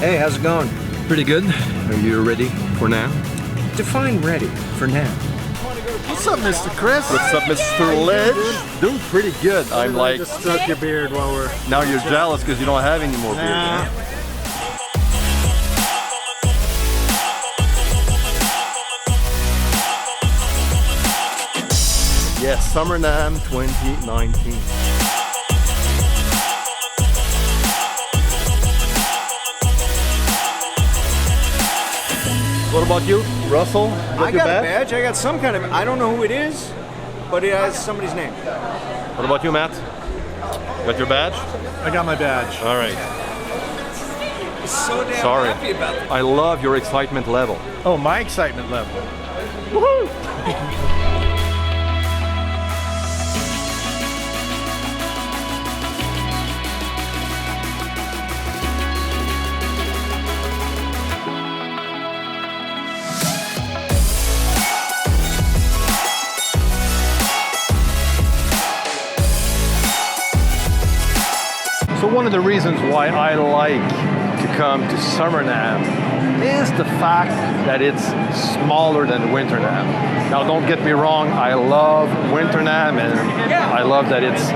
Hey, how's it going? Pretty good. Are you ready for now? Define ready for now. What's up, Mr. Chris? What's up, Mr. Lij? Doing pretty good. I'm like, just stroke your beard while we're... now you're jealous because you don't have any more beard. Nah. Huh? Yes, Summer Namm 2019. What about you, Russell? I got a badge. I got some kind of, I don't know who it is, but it has somebody's name. What about you, Matt? Got your badge? I got my badge. All right. So damn Sorry. happy about it. I love your excitement level. Oh, my excitement level. Woohoo! So one of the reasons why I like to come to Summer Namm is the fact that it's smaller than Winter Namm. Now don't get me wrong, I love Winter Namm and I love that it's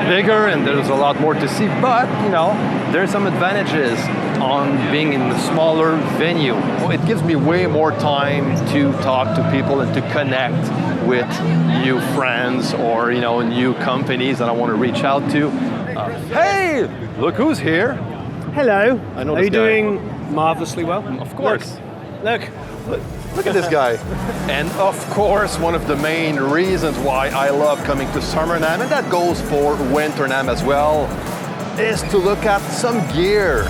bigger and there's a lot more to see, but you know, there's some advantages on being in a smaller venue. It gives me way more time to talk to people and to connect with new friends or new companies that I want to reach out to. Hey, look who's here. Hello. I know Are this you guy. doing marvelously well? Of course. Look. Look at this guy. And of course, one of the main reasons why I love coming to Summer Namm, and that goes for Winter Namm as well, is to look at some gear.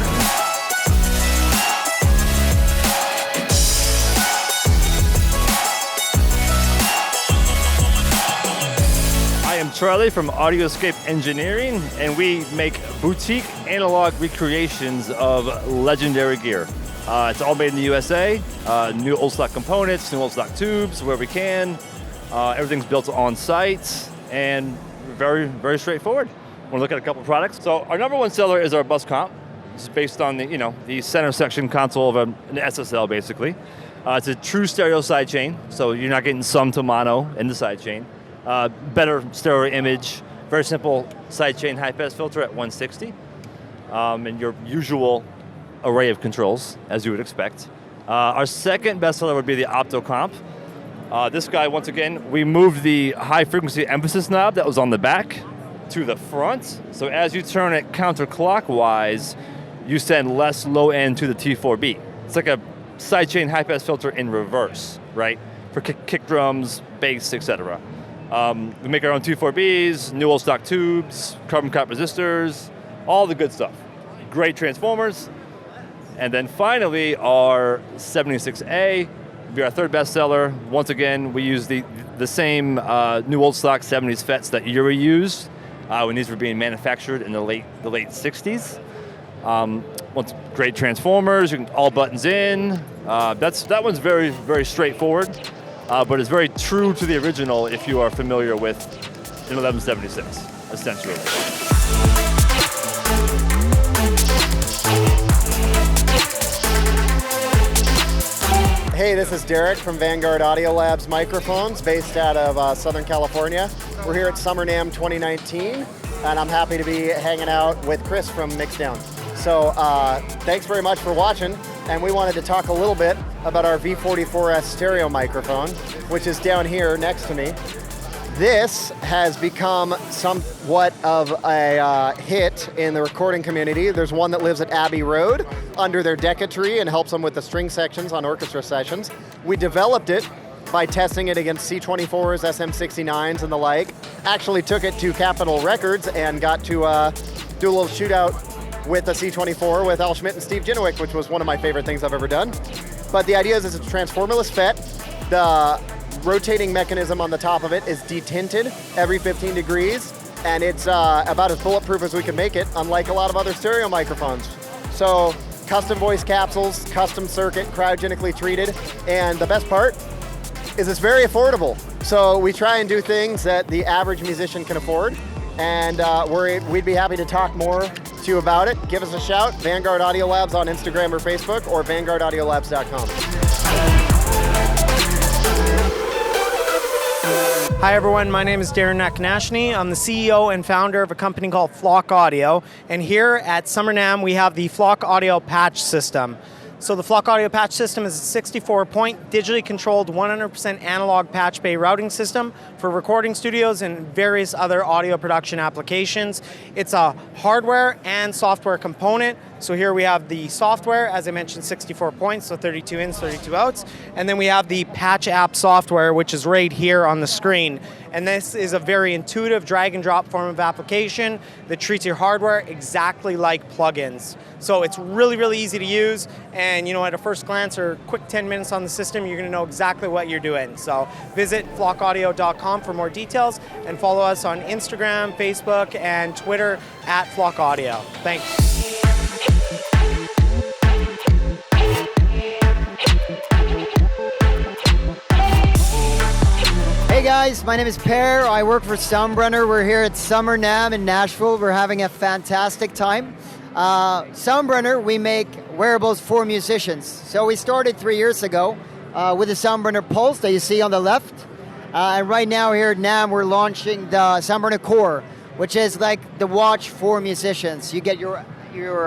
I'm Charlie from AudioScape Engineering, and we make boutique analog recreations of legendary gear. It's all made in the USA, new old stock components, new old stock tubes where we can. Everything's built on site and very, very straightforward. Want to look at a couple products. So our number one seller is our bus comp. It's based on the center section console of an SSL basically. It's a true stereo sidechain, so you're not getting some to mono in the sidechain. Better stereo image, very simple sidechain high-pass filter at 160, and your usual array of controls, as you would expect. Our second bestseller would be the Optocomp. This guy, once again, we moved the high-frequency emphasis knob that was on the back to the front, so as you turn it counterclockwise, you send less low end to the T4B. It's like a sidechain high-pass filter in reverse, right? For kick drums, bass, etc. We make our own T4Bs, new old stock tubes, carbon copper resistors, all the good stuff. Great transformers. And then finally, our 76A will be our third bestseller. Once again, we use the same new old stock 70s FETs that Yuri used when these were being manufactured in the late 60s. Great transformers, you can all buttons in. That one's very, very straightforward. But it's very true to the original if you are familiar with an 1176, essentially. Hey, this is Derek from Vanguard Audio Labs Microphones, based out of Southern California. We're here at Summer Namm 2019, and I'm happy to be hanging out with Chris from MIXDOWN. So thanks very much for watching, and we wanted to talk a little bit about our V44S stereo microphone, which is down here next to me. This has become somewhat of a hit in the recording community. There's one that lives at Abbey Road under their Decca tree and helps them with the string sections on orchestra sessions. We developed it by testing it against C24s, SM69s, and the like. Actually took it to Capitol Records and got to do a little shootout with a C24 with Al Schmidt and Steve Jinowick, which was one of my favorite things I've ever done. But the idea is it's a transformerless FET. The rotating mechanism on the top of it is detinted every 15 degrees, and it's about as bulletproof as we can make it, unlike a lot of other stereo microphones. So custom voice capsules, custom circuit, cryogenically treated, and the best part is it's very affordable. So we try and do things that the average musician can afford, and we'd be happy to talk more to you about it, give us a shout. Vanguard Audio Labs on Instagram or Facebook, or vanguardaudiolabs.com. Hi everyone, my name is Darren Naknashny. I'm the CEO and founder of a company called Flock Audio. And here at Summer Namm, we have the Flock Audio Patch System. So the Flock Audio Patch System is a 64-point, digitally controlled, 100% analog patch bay routing system for recording studios and various other audio production applications. It's a hardware and software component. So here we have the software, as I mentioned, 64 points, so 32 ins, 32 outs. And then we have the patch app software, which is right here on the screen. And this is a very intuitive drag and drop form of application that treats your hardware exactly like plugins. So it's really, really easy to use. And you know, at a first glance or quick 10 minutes on the system, you're gonna know exactly what you're doing. So visit flockaudio.com for more details and follow us on Instagram, Facebook, and Twitter at Flock Audio. Thanks. Hey guys, my name is Per. I work for Soundbrenner. We're here at Summer Namm in Nashville. We're having a fantastic time. Soundbrenner, we make wearables for musicians. So we started 3 years ago with the Soundbrenner Pulse that you see on the left. And right now here at Namm, we're launching the Soundbrenner Core, which is like the watch for musicians. You get your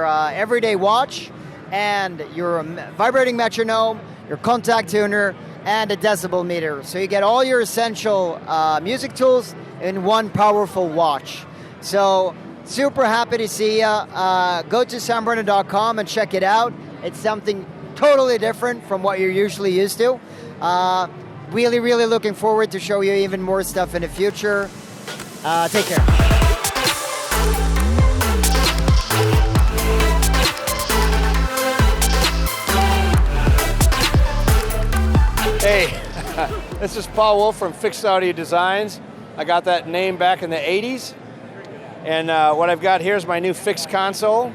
everyday watch and your vibrating metronome, your contact tuner, and a decibel meter. So you get all your essential music tools in one powerful watch. So super happy to see you. Go to soundbrenner.com and check it out. It's something totally different from what you're usually used to. Really, really looking forward to show you even more stuff in the future. Take care. Hey, this is Paul Wolf from Fixed Audio Designs. I got that name back in the 80s. And what I've got here is my new fixed console.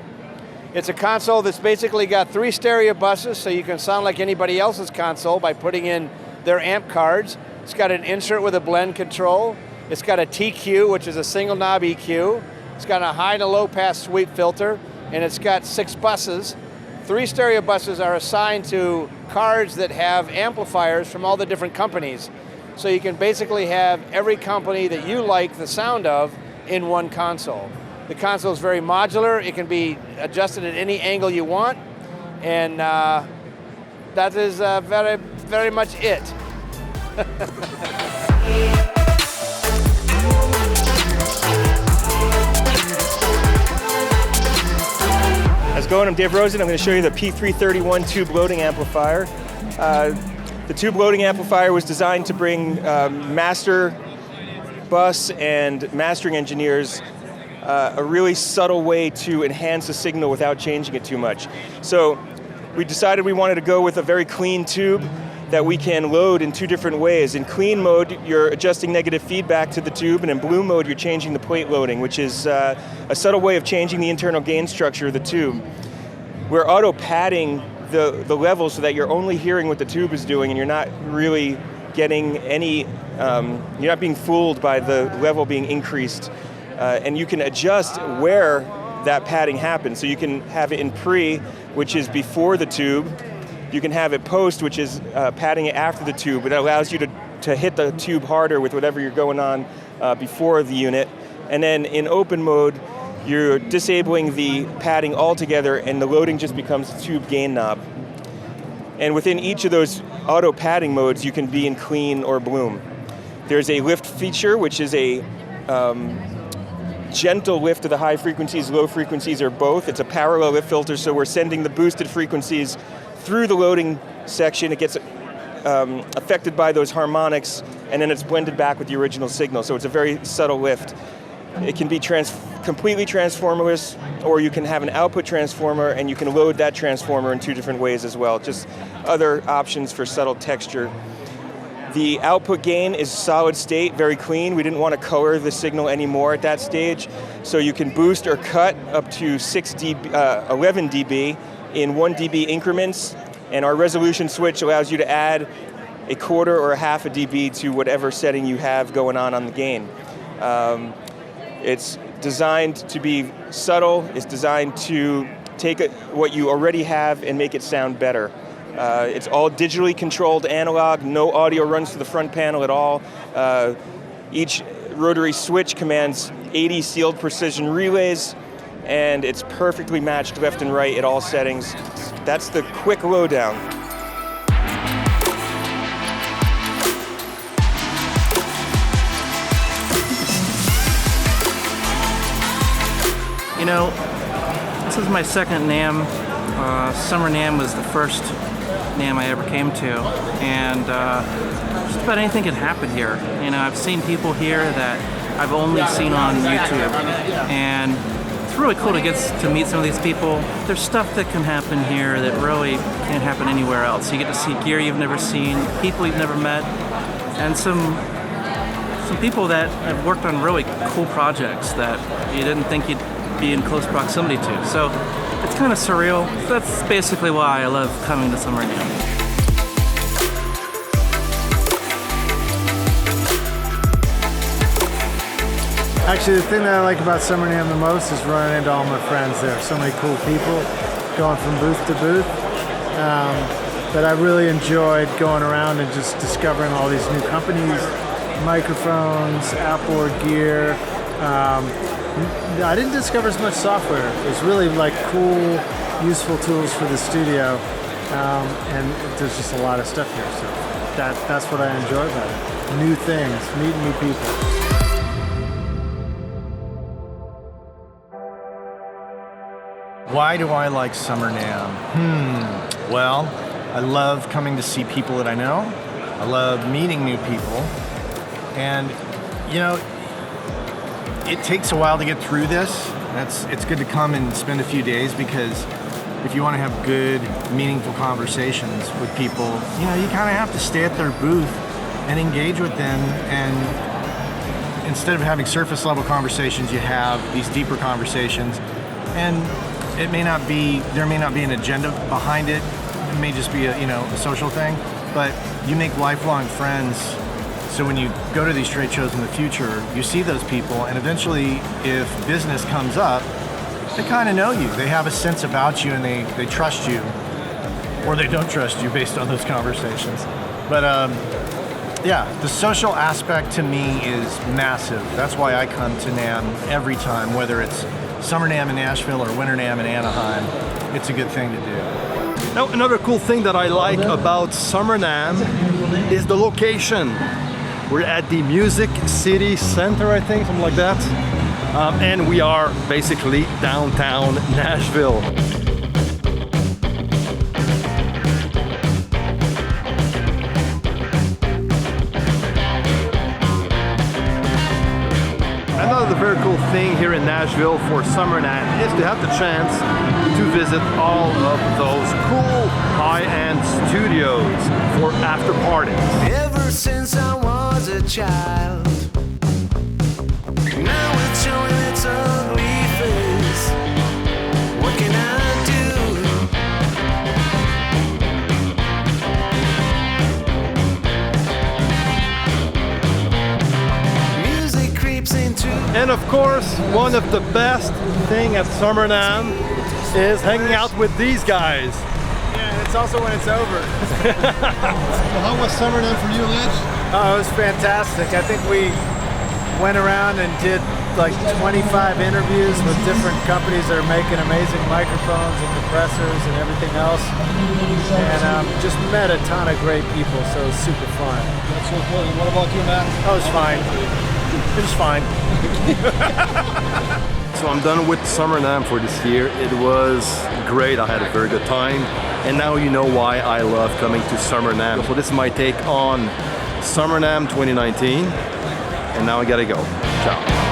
It's a console that's basically got 3 stereo buses, so you can sound like anybody else's console by putting in their amp cards. It's got an insert with a blend control. It's got a TQ, which is a single knob EQ. It's got a high and a low pass sweep filter, and it's got 6 buses. 3 stereo buses are assigned to cards that have amplifiers from all the different companies. So you can basically have every company that you like the sound of in one console. The console is very modular. It can be adjusted at any angle you want. And that is very, very much it. How's it going? I'm Dave Rosen. I'm going to show you the P331 tube loading amplifier. The tube loading amplifier was designed to bring master bus and mastering engineers a really subtle way to enhance the signal without changing it too much. So we decided we wanted to go with a very clean tube that we can load in 2 different ways. In clean mode, you're adjusting negative feedback to the tube, and in blue mode, you're changing the plate loading, which is a subtle way of changing the internal gain structure of the tube. We're auto padding the level so that you're only hearing what the tube is doing, and you're not really getting any, you're not being fooled by the level being increased. And you can adjust where that padding happens. So you can have it in pre, which is before the tube. You can have it post, which is padding it after the tube. It allows you to hit the tube harder with whatever you're going on before the unit. And then in open mode, you're disabling the padding altogether, and the loading just becomes the tube gain knob. And within each of those auto padding modes, you can be in clean or bloom. There's a lift feature, which is a gentle lift to the high frequencies, low frequencies, or both. It's a parallel lift filter, so we're sending the boosted frequencies through the loading section. It gets affected by those harmonics, and then it's blended back with the original signal. So it's a very subtle lift. It can be completely transformerless, or you can have an output transformer, and you can load that transformer in 2 different ways as well. Just other options for subtle texture. The output gain is solid state, very clean. We didn't want to color the signal anymore at that stage, so you can boost or cut up to 11 dB in 1 dB increments, and our resolution switch allows you to add a quarter or a half a dB to whatever setting you have going on the gain. It's designed to be subtle. It's designed to take what you already have and make it sound better. It's all digitally controlled analog. No audio runs to the front panel at all. Each rotary switch commands 80 sealed precision relays, and it's perfectly matched left and right at all settings. That's the quick lowdown. You know, this is my second NAMM. Summer Namm was the first NAMM I ever came to, and just about anything can happen here. You know, I've seen people here that I've only seen on YouTube, and it's really cool to get to meet some of these people. There's stuff that can happen here that really can't happen anywhere else. You get to see gear you've never seen, people you've never met, and some people that have worked on really cool projects that you didn't think you'd be in close proximity to. So it's kind of surreal. That's basically why I love coming to Summer Namm. Actually, the thing that I like about Summer Namm the most is running into all my friends there. So many cool people going from booth to booth. But I really enjoyed going around and just discovering all these new companies, microphones, outboard gear. I didn't discover as much software. It was really like cool, useful tools for the studio, and there's just a lot of stuff here. So that's what I enjoy about it. New things, meeting new people. Why do I like Summer Namm? Well, I love coming to see people that I know. I love meeting new people, and you know, it takes a while to get through this. It's good to come and spend a few days, because if you want to have good, meaningful conversations with people, you know, you kind of have to stay at their booth and engage with them. And instead of having surface level conversations, you have these deeper conversations. And there may not be an agenda behind it. It may just be a social thing, but you make lifelong friends. So when you go to these trade shows in the future, you see those people, and eventually, if business comes up, they kind of know you. They have a sense about you, and they trust you, or they don't trust you based on those conversations. But yeah, the social aspect to me is massive. That's why I come to NAMM every time, whether it's Summer Namm in Nashville or Winter Namm in Anaheim. It's a good thing to do. Now, another cool thing that I like about Summer Namm is the location. We're at the Music City Center, I think, something like that. And we are basically downtown Nashville. Another very cool thing here in Nashville for Summer Namm is to have the chance to visit all of those cool high-end studios for after parties. Ever since I was a child, now it's showing its ugly face. What can I do? Music creeps into. And of course, one of the best thing at Summer Namm is hanging out with these guys. Yeah, it's also when it's over. How was Summer Namm for you, Lij? Oh, it was fantastic. I think we went around and did like 25 interviews with different companies that are making amazing microphones and compressors and everything else. And just met a ton of great people, so it was super fun. That's so cool. What about you, Matt? Oh, it was fine. It was fine. So I'm done with Summer Namm for this year. It was great. I had a very good time. And now you know why I love coming to Summer Namm. So this is my take on Summer Namm 2019. And now I gotta go. Ciao.